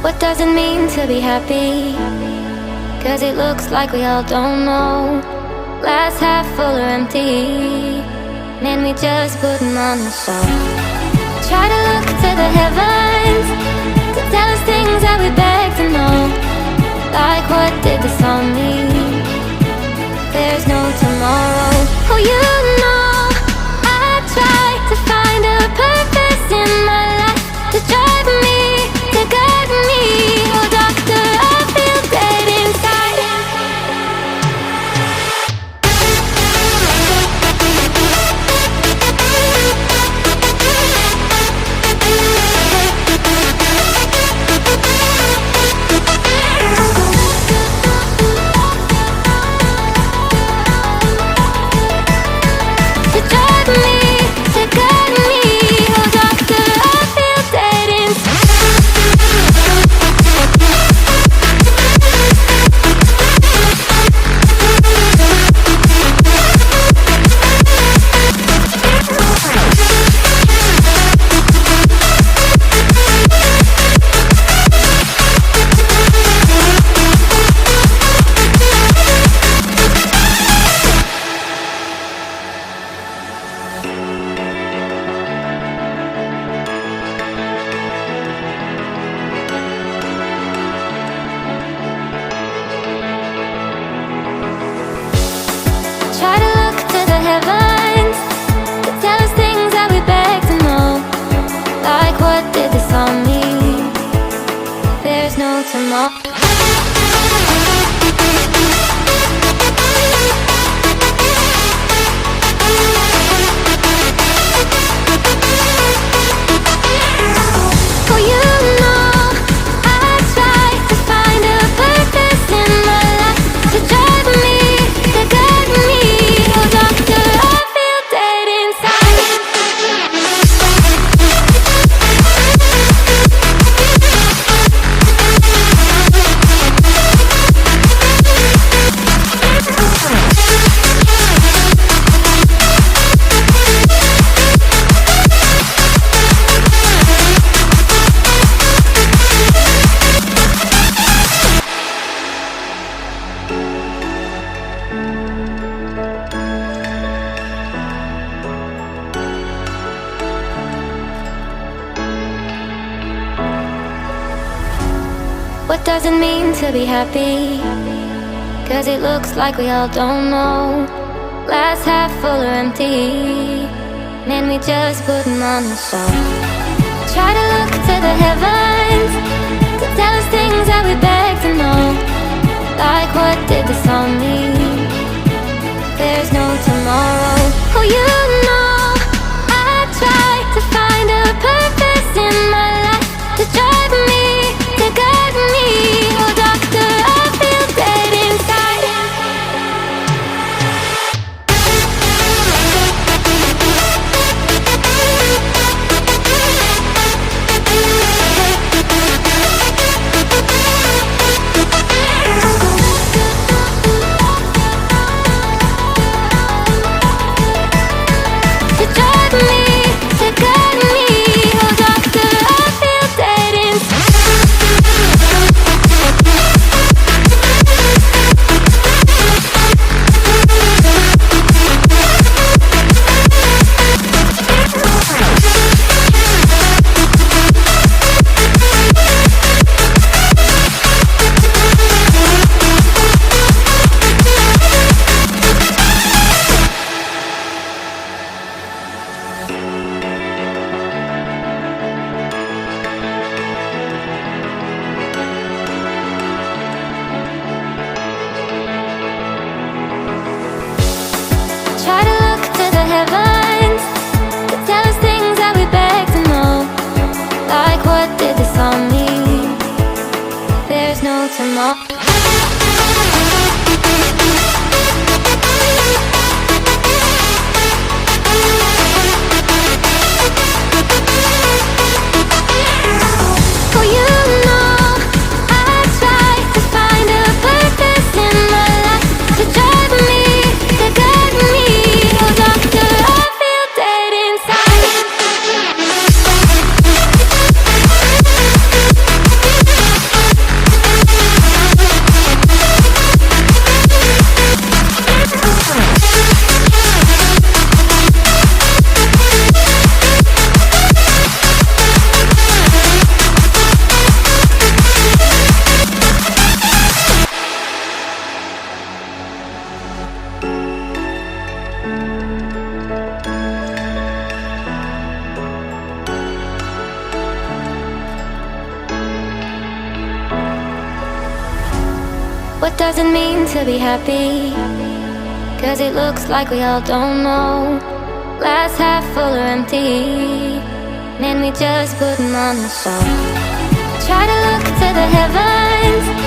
What does it mean to be happy? 'Cause it looks like we all don't know. Glass half full or empty, man, we just putting on a show. Try to look to the heavens to tell us things that we beg to know. Like, what did this all mean? There's no tomorrow. Oh, you know, I try to find a purpose in my life to drive me, to guide me. Oh, doctor, I feel dead inside. To drive me, to guide me. Oh, doctor, I feel dead inside. Try to look to the heavens to tell us things that we beg to know. Like, what did this all mean? There's no tomorrow. Oh, you know, I try to find a purpose in my life to drive me, to guide me. Oh, doctor, I feel dead inside. What does it mean to be happy? 'Cause it looks like we all don't know. Glass half full or empty, man, we just putting on a show. Try to look to the heavens to tell us things that we beg to know. Like, what did this all mean? There's no tomorrow. Oh, you know, I try to find a purpose in my life to drive me, to guide me. Oh, doctor, I feel dead inside. To drive me, to guide me. Oh, doctor, I feel dead inside. Try to look to the heavens to tell us things that we beg to know. Like, what did this all mean? There's no tomorrow. Oh, you know, I try to find a purpose in my life to drive me, to guide me. Oh, doctor, I feel dead inside. What does it mean to be happy? Cause it looks like we all don't know. Glass half full or empty, man, we just putting on a show. Try to look to the heavens,